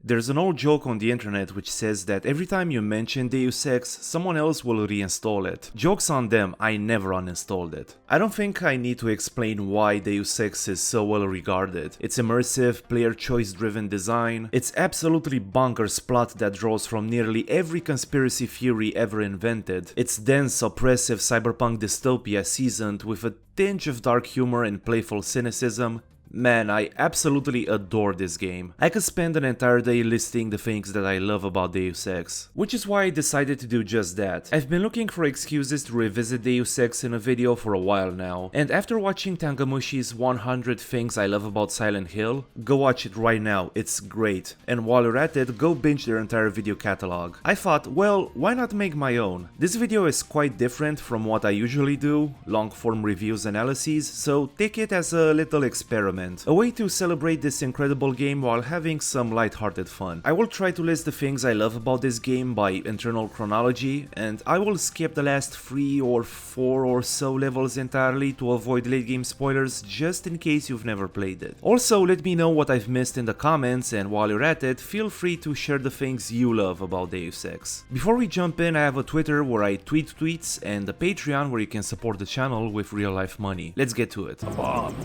There's an old joke on the internet which says that every time you mention Deus Ex, someone else will reinstall it. Joke's on them, I never uninstalled it. I don't think I need to explain why Deus Ex is so well regarded. It's immersive, player choice driven design, it's absolutely bonkers plot that draws from nearly every conspiracy theory ever invented, it's dense, oppressive cyberpunk dystopia seasoned with a tinge of dark humor and playful cynicism. Man, I absolutely adore this game. I could spend an entire day listing the things that I love about Deus Ex, which is why I decided to do just that. I've been looking for excuses to revisit Deus Ex in a video for a while now, and after watching Tangamushi's 100 Things I Love About Silent Hill, go watch it right now, it's great. And while you're at it, go binge their entire video catalog. I thought, well, why not make my own? This video is quite different from what I usually do, long form reviews analyses, so take it as a little experiment. A way to celebrate this incredible game while having some lighthearted fun. I will try to list the things I love about this game by internal chronology, and I will skip the last 3 or 4 or so levels entirely to avoid late game spoilers just in case you've never played it. Also, let me know what I've missed in the comments, and while you're at it, feel free to share the things you love about Deus Ex. Before we jump in, I have a Twitter where I tweet tweets and a Patreon where you can support the channel with real life money. Let's get to it.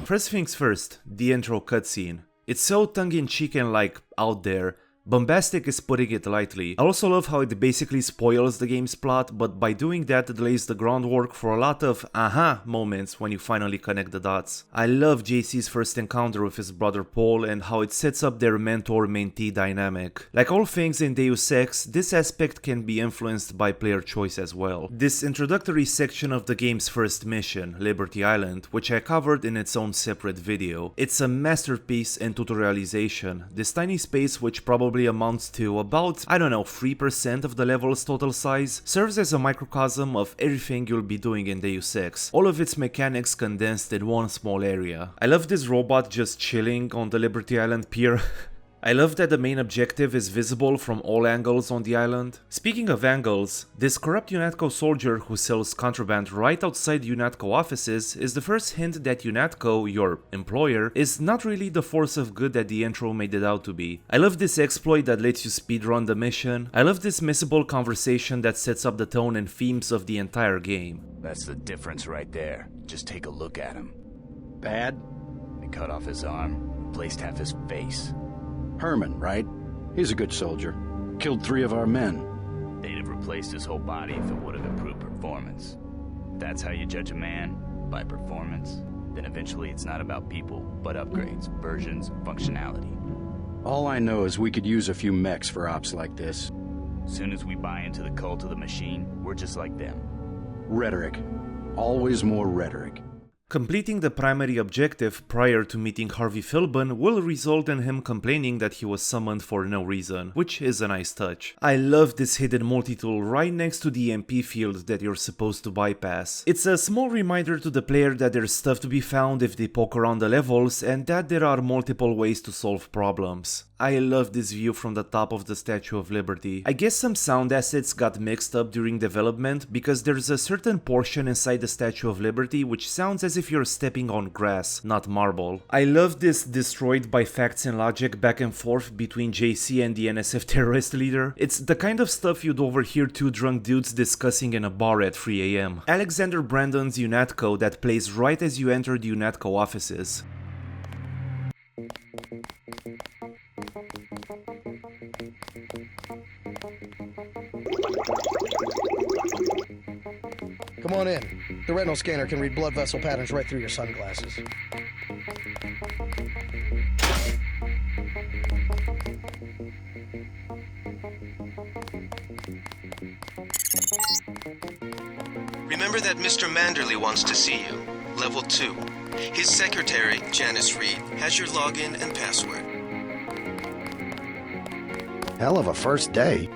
First things first. The intro cutscene. It's so tongue-in-cheek and like out there. Bombastic is putting it lightly. I also love how it basically spoils the game's plot, but by doing that it lays the groundwork for a lot of aha moments when you finally connect the dots. I love JC's first encounter with his brother Paul and how it sets up their mentor-mentee dynamic. Like all things in Deus Ex, this aspect can be influenced by player choice as well. This introductory section of the game's first mission, Liberty Island, which I covered in its own separate video. It's a masterpiece in tutorialization. This tiny space, which probably amounts to about, I don't know, 3% of the level's total size, serves as a microcosm of everything you'll be doing in Deus Ex, all of its mechanics condensed in one small area. I love this robot just chilling on the Liberty Island pier. I love that the main objective is visible from all angles on the island. Speaking of angles, this corrupt UNATCO soldier who sells contraband right outside UNATCO offices is the first hint that UNATCO, your employer, is not really the force of good that the intro made it out to be. I love this exploit that lets you speedrun the mission. I love this missable conversation that sets up the tone and themes of the entire game. That's the difference right there. Just take a look at him. Bad? They cut off his arm, replaced half his face. Herman, right? He's a good soldier. Killed 3 of our men. They'd have replaced his whole body if it would have improved performance. If that's how you judge a man, by performance, then eventually it's not about people, but upgrades, versions, functionality. All I know is we could use a few mechs for ops like this. Soon as we buy into the cult of the machine, we're just like them. Rhetoric. Always more rhetoric. Completing the primary objective prior to meeting Harvey Philbin will result in him complaining that he was summoned for no reason, which is a nice touch. I love this hidden multi-tool right next to the MP field that you're supposed to bypass. It's a small reminder to the player that there's stuff to be found if they poke around the levels and that there are multiple ways to solve problems. I love this view from the top of the Statue of Liberty. I guess some sound assets got mixed up during development because there's a certain portion inside the Statue of Liberty which sounds as if you're stepping on grass, not marble. I love this destroyed by facts and logic back and forth between JC and the NSF terrorist leader. It's the kind of stuff you'd overhear 2 drunk dudes discussing in a bar at 3 AM. Alexander Brandon's UNATCO that plays right as you enter the UNATCO offices. Come on in. The retinal scanner can read blood vessel patterns right through your sunglasses. Remember that Mr. Manderley wants to see you. Level 2. His secretary, Janice Reed, has your login and password. Hell of a first day.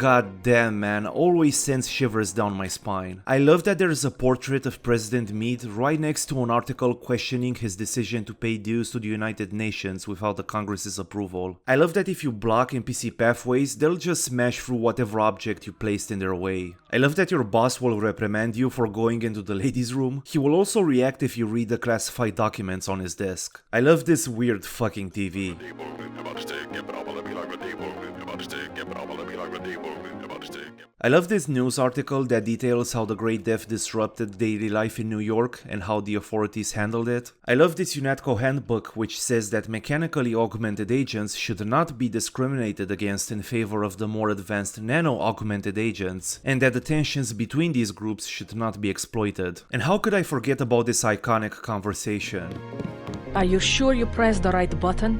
god damn man, always sends shivers down my spine. I love that there is a portrait of President Meade right next to an article questioning his decision to pay dues to the United Nations without the Congress's approval. I love that if you block NPC pathways, they'll just smash through whatever object you placed in their way. I love that your boss will reprimand you for going into the ladies' room. He will also react if you read the classified documents on his desk. I love this weird fucking TV. I love this news article that details how the Great Death disrupted daily life in New York and how the authorities handled it. I love this UNATCO handbook which says that mechanically augmented agents should not be discriminated against in favor of the more advanced nano-augmented agents, and that the tensions between these groups should not be exploited. And how could I forget about this iconic conversation? Are you sure you pressed the right button?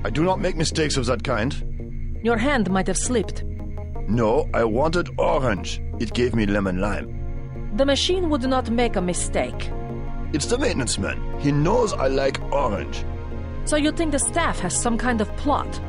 I do not make mistakes of that kind. Your hand might have slipped. No, I wanted orange. It gave me lemon lime. The machine would not make a mistake. It's the maintenance man. He knows I like orange. So you think the staff has some kind of plot?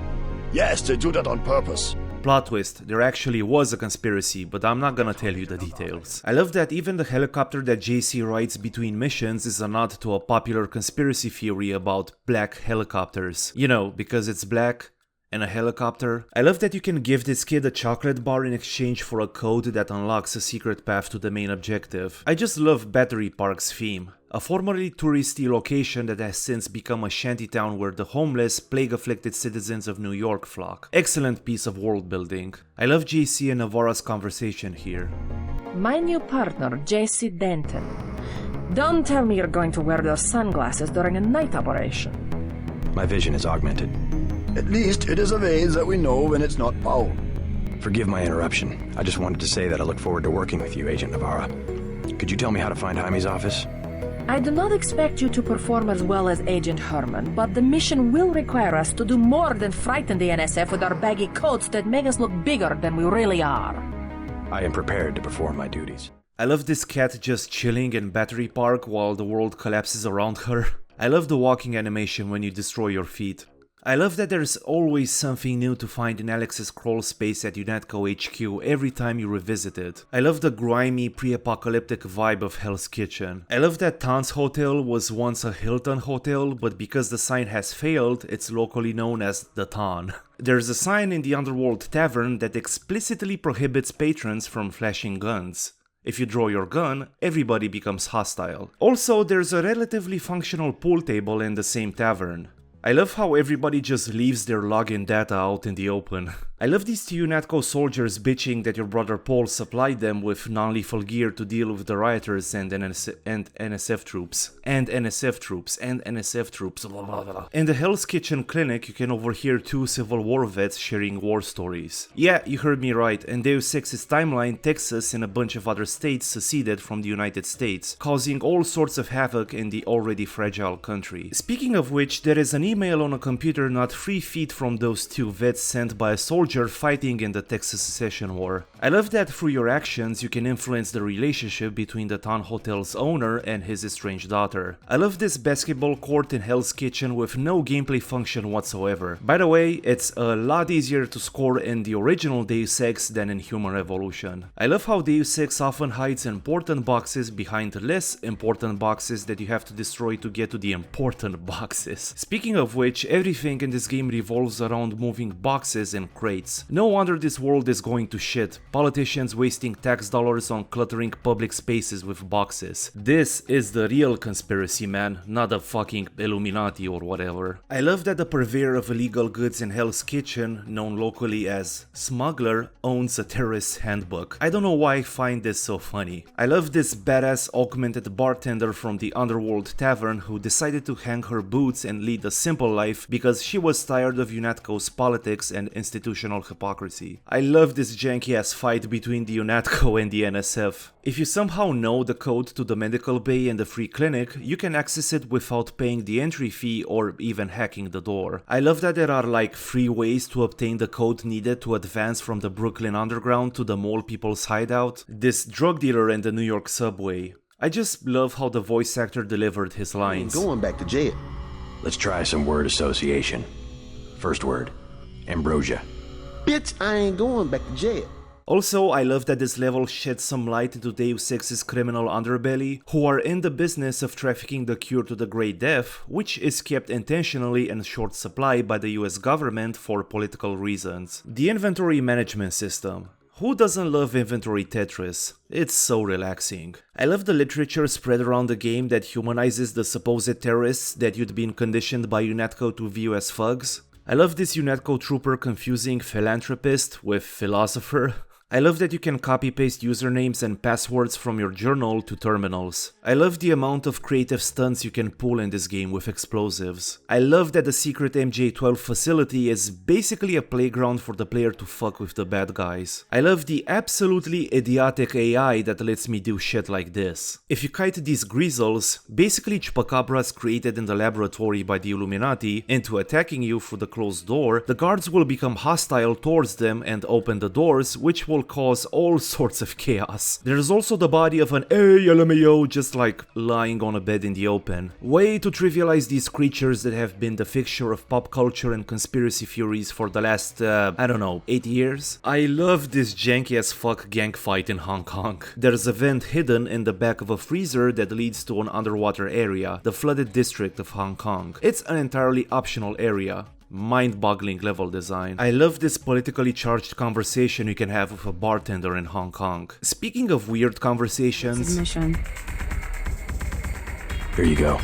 Yes, they do that on purpose. Plot twist, there actually was a conspiracy, but I'm not gonna tell you the details. I love that even the helicopter that JC rides between missions is a nod to a popular conspiracy theory about black helicopters. You know, because it's black and a helicopter. I love that you can give this kid a chocolate bar in exchange for a code that unlocks a secret path to the main objective. I just love Battery Park's theme. A formerly touristy location that has since become a shantytown where the homeless, plague-afflicted citizens of New York flock. Excellent piece of world building. I love JC and Navarra's conversation here. My new partner, J.C. Denton. Don't tell me you're going to wear those sunglasses during a night operation. My vision is augmented. At least it is a vase that we know when it's not foul. Forgive my interruption. I just wanted to say that I look forward to working with you, Agent Navarra. Could you tell me how to find Jaime's office? I do not expect you to perform as well as Agent Herman, but the mission will require us to do more than frighten the NSF with our baggy coats that make us look bigger than we really are. I am prepared to perform my duties. I love this cat just chilling in Battery Park while the world collapses around her. I love the walking animation when you destroy your feet. I love that there's always something new to find in Alex's crawl space at UNATCO HQ every time you revisit it. I love the grimy, pre-apocalyptic vibe of Hell's Kitchen. I love that Tan's Hotel was once a Hilton Hotel, but because the sign has failed, it's locally known as the Tan. There's a sign in the Underworld Tavern that explicitly prohibits patrons from flashing guns. If you draw your gun, everybody becomes hostile. Also, there's a relatively functional pool table in the same tavern. I love how everybody just leaves their login data out in the open. I love these two UNATCO soldiers bitching that your brother Paul supplied them with non-lethal gear to deal with the rioters and NSF troops. In the Hell's Kitchen clinic, you can overhear two Civil War vets sharing war stories. Yeah, you heard me right, and Deus Ex's timeline, Texas and a bunch of other states seceded from the United States, causing all sorts of havoc in the already fragile country. Speaking of which, there is an email on a computer not 3 feet from those two vets sent by a soldier fighting in the Texas Secession War. I love that through your actions you can influence the relationship between the Tan Hotel's owner and his estranged daughter. I love this basketball court in Hell's Kitchen with no gameplay function whatsoever. By the way, it's a lot easier to score in the original Deus Ex than in Human Revolution. I love how Deus Ex often hides important boxes behind less important boxes that you have to destroy to get to the important boxes. Speaking of which, everything in this game revolves around moving boxes and crates. No wonder this world is going to shit. Politicians wasting tax dollars on cluttering public spaces with boxes. This is the real conspiracy, man, not a fucking Illuminati or whatever. I love that the purveyor of illegal goods in Hell's Kitchen, known locally as Smuggler, owns a terrorist's handbook. I don't know why I find this so funny. I love this badass augmented bartender from the Underworld Tavern who decided to hang her boots and lead a simple life because she was tired of UNATCO's politics and institutional hypocrisy. I love this janky ass fight between the UNATCO and the NSF. If you somehow know the code to the medical bay and the free clinic, you can access it without paying the entry fee or even hacking the door. I love that there are like 3 ways to obtain the code needed to advance from the Brooklyn Underground to the Mole People's hideout. This drug dealer and the New York subway. I just love how the voice actor delivered his lines. Going back to jail. Let's try some word association. First word, ambrosia. Bitch, I ain't going back to jail. Also, I love that this level sheds some light into Deus Ex's criminal underbelly, who are in the business of trafficking the cure to the Great Death, which is kept intentionally in short supply by the US government for political reasons. The inventory management system. Who doesn't love inventory Tetris? It's so relaxing. I love the literature spread around the game that humanizes the supposed terrorists that you'd been conditioned by UNATCO to view as thugs. I love this UNATCO trooper confusing philanthropist with philosopher. I love that you can copy-paste usernames and passwords from your journal to terminals. I love the amount of creative stunts you can pull in this game with explosives. I love that the secret MJ-12 facility is basically a playground for the player to fuck with the bad guys. I love the absolutely idiotic AI that lets me do shit like this. If you kite these greasels, basically chupacabras created in the laboratory by the Illuminati, into attacking you through the closed door, the guards will become hostile towards them and open the doors, which will cause all sorts of chaos. There's also the body of an LMAO just like lying on a bed in the open. Way to trivialize these creatures that have been the fixture of pop culture and conspiracy theories for the last, 8 years. I love this janky as fuck gang fight in Hong Kong. There's a vent hidden in the back of a freezer that leads to an underwater area, the flooded district of Hong Kong. It's an entirely optional area. Mind-boggling level design. I love this politically charged conversation you can have with a bartender in Hong Kong. Speaking of weird conversations... Submission. Here you go.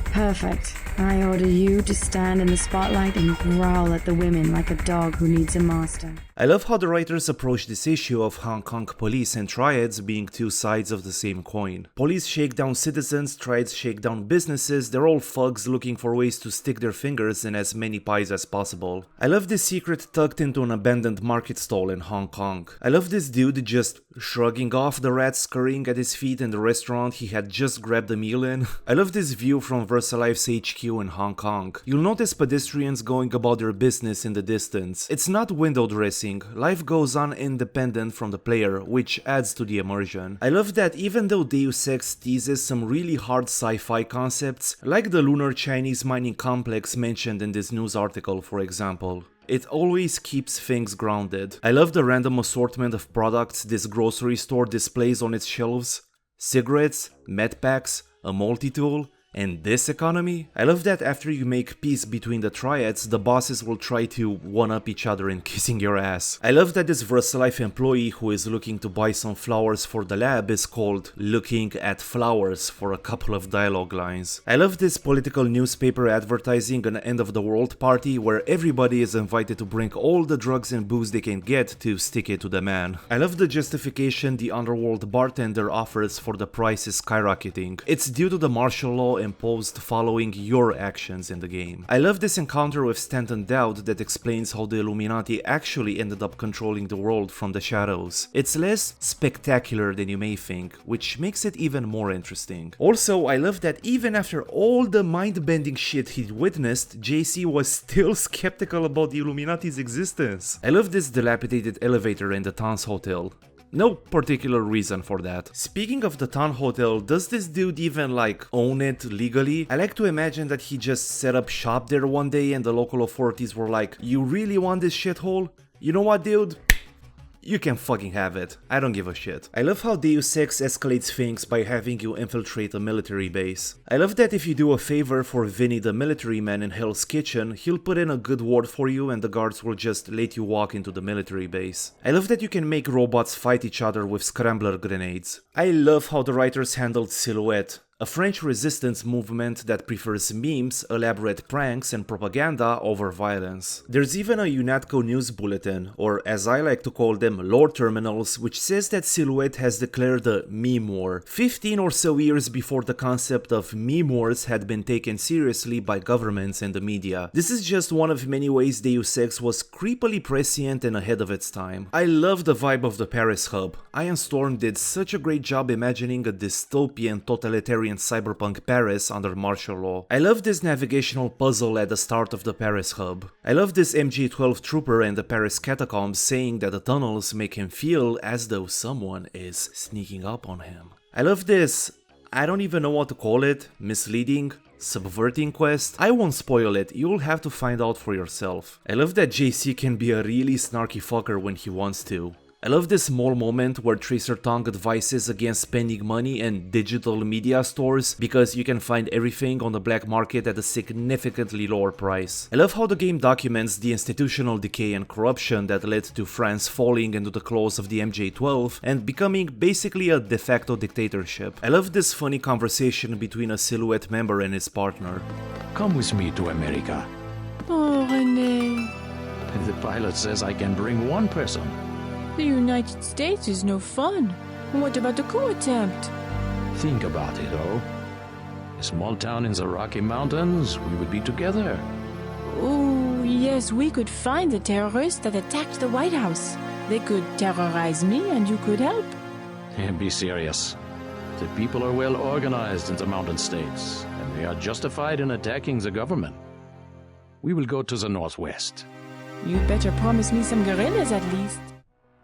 Perfect. I order you to stand in the spotlight and growl at the women like a dog who needs a master. I love how the writers approach this issue of Hong Kong police and triads being two sides of the same coin. Police shake down citizens, triads shake down businesses, they're all thugs looking for ways to stick their fingers in as many pies as possible. I love this secret tucked into an abandoned market stall in Hong Kong. I love this dude just shrugging off the rats scurrying at his feet in the restaurant he had just grabbed a meal in. I love this view from VersaLife's HQ in Hong Kong. You'll notice pedestrians going about their business in the distance. It's not window dressing. Life goes on independent from the player, which adds to the immersion. I love that even though Deus Ex teases some really hard sci-fi concepts, like the lunar Chinese mining complex mentioned in this news article for example, it always keeps things grounded. I love the random assortment of products this grocery store displays on its shelves. Cigarettes, med packs, a multi-tool, and this economy? I love that after you make peace between the triads, the bosses will try to one-up each other in kissing your ass. I love that this VersaLife employee who is looking to buy some flowers for the lab is called Looking at Flowers for a couple of dialogue lines. I love this political newspaper advertising an end-of-the-world party where everybody is invited to bring all the drugs and booze they can get to stick it to the man. I love the justification the underworld bartender offers for the prices skyrocketing. It's due to the martial law imposed following your actions in the game. I love this encounter with Stanton Dowd that explains how the Illuminati actually ended up controlling the world from the shadows. It's less spectacular than you may think, which makes it even more interesting. Also, I love that even after all the mind-bending shit he'd witnessed, JC was still skeptical about the Illuminati's existence. I love this dilapidated elevator in the Tons Hotel. No particular reason for that. Speaking of the Town Hotel, does this dude even own it legally? I like to imagine that he just set up shop there one day and the local authorities were like, you really want this shithole? You know what, dude? You can fucking have it. I don't give a shit. I love how Deus Ex escalates things by having you infiltrate a military base. I love that if you do a favor for Vinny the military man in Hell's Kitchen, he'll put in a good word for you and the guards will just let you walk into the military base. I love that you can make robots fight each other with scrambler grenades. I love how the writers handled Silhouette, a French resistance movement that prefers memes, elaborate pranks, and propaganda over violence. There's even a UNATCO news bulletin, or as I like to call them, lore terminals, which says that Silhouette has declared a meme war, 15 or so years before the concept of meme wars had been taken seriously by governments and the media. This is just one of many ways Deus Ex was creepily prescient and ahead of its time. I love the vibe of the Paris hub. Iron Storm did such a great job imagining a dystopian, totalitarian cyberpunk Paris under martial law. I love this navigational puzzle at the start of the Paris hub. I love this MG-12 trooper in the Paris catacombs saying that the tunnels make him feel as though someone is sneaking up on him. I love this, I don't even know what to call it, misleading, subverting quest. I won't spoil it, you'll have to find out for yourself. I love that JC can be a really snarky fucker when he wants to. I love this small moment where Tracer Tong advises against spending money in digital media stores because you can find everything on the black market at a significantly lower price. I love how the game documents the institutional decay and corruption that led to France falling into the claws of the MJ-12 and becoming basically a de facto dictatorship. I love this funny conversation between a Silhouette member and his partner. Come with me to America. Oh, René. The pilot says I can bring one person. The United States is no fun. What about the coup attempt? Think about it, oh. A small town in the Rocky Mountains, we would be together. Oh, yes, we could find the terrorists that attacked the White House. They could terrorize me and you could help. Be serious. The people are well organized in the mountain states, and they are justified in attacking the government. We will go to the northwest. You'd better promise me some gorillas at least.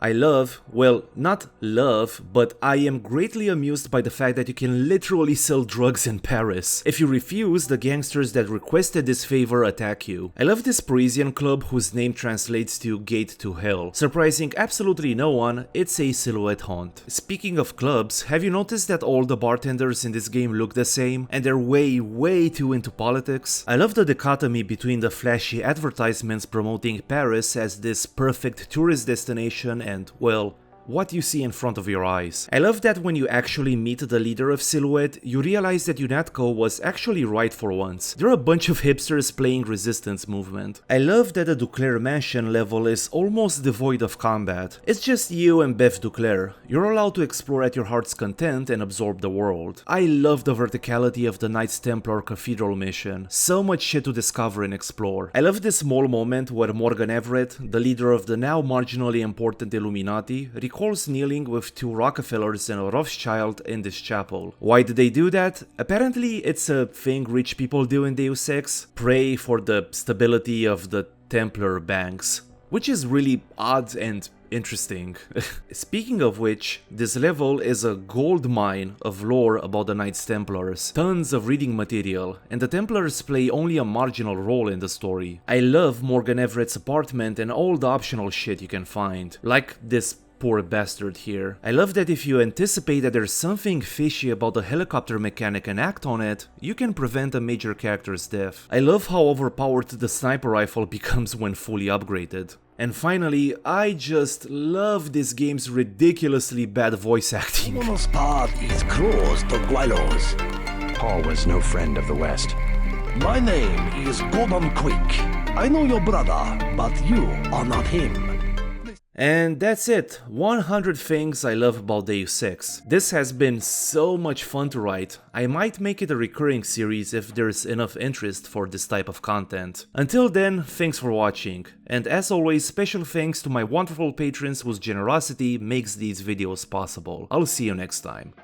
I love, well, not love, but I am greatly amused by the fact that you can literally sell drugs in Paris. If you refuse, the gangsters that requested this favor attack you. I love this Parisian club whose name translates to Gate to Hell. Surprising absolutely no one, it's a Silhouette haunt. Speaking of clubs, have you noticed that all the bartenders in this game look the same? And they're way too into politics? I love the dichotomy between the flashy advertisements promoting Paris as this perfect tourist destination and, well, what you see in front of your eyes. I love that when you actually meet the leader of Silhouette, you realize that UNATCO was actually right for once. They're a bunch of hipsters playing resistance movement. I love that the Duclair mansion level is almost devoid of combat. It's just you and Beth Duclair. You're allowed to explore at your heart's content and absorb the world. I love the verticality of the Knights Templar Cathedral mission. So much shit to discover and explore. I love this small moment where Morgan Everett, the leader of the now marginally important Illuminati, recalls kneeling with two Rockefellers and a Rothschild in this chapel. Why did they do that? Apparently it's a thing rich people do in Deus Ex. Pray for the stability of the Templar banks. Which is really odd and interesting. Speaking of which, this level is a gold mine of lore about the Knights Templars. Tons of reading material, and the Templars play only a marginal role in the story. I love Morgan Everett's apartment and all the optional shit you can find. Like this poor bastard here. I love that if you anticipate that there's something fishy about the helicopter mechanic and act on it, you can prevent a major character's death. I love how overpowered the sniper rifle becomes when fully upgraded. And finally, I just love this game's ridiculously bad voice acting. Summer's path is closed to Guilos. Paul was no friend of the West. My name is Gordon Quick. I know your brother, but you are not him. And that's it, 100 things I love about Deus Ex. This has been so much fun to write. I might make it a recurring series if there's enough interest for this type of content. Until then, thanks for watching. And as always, special thanks to my wonderful patrons whose generosity makes these videos possible. I'll see you next time.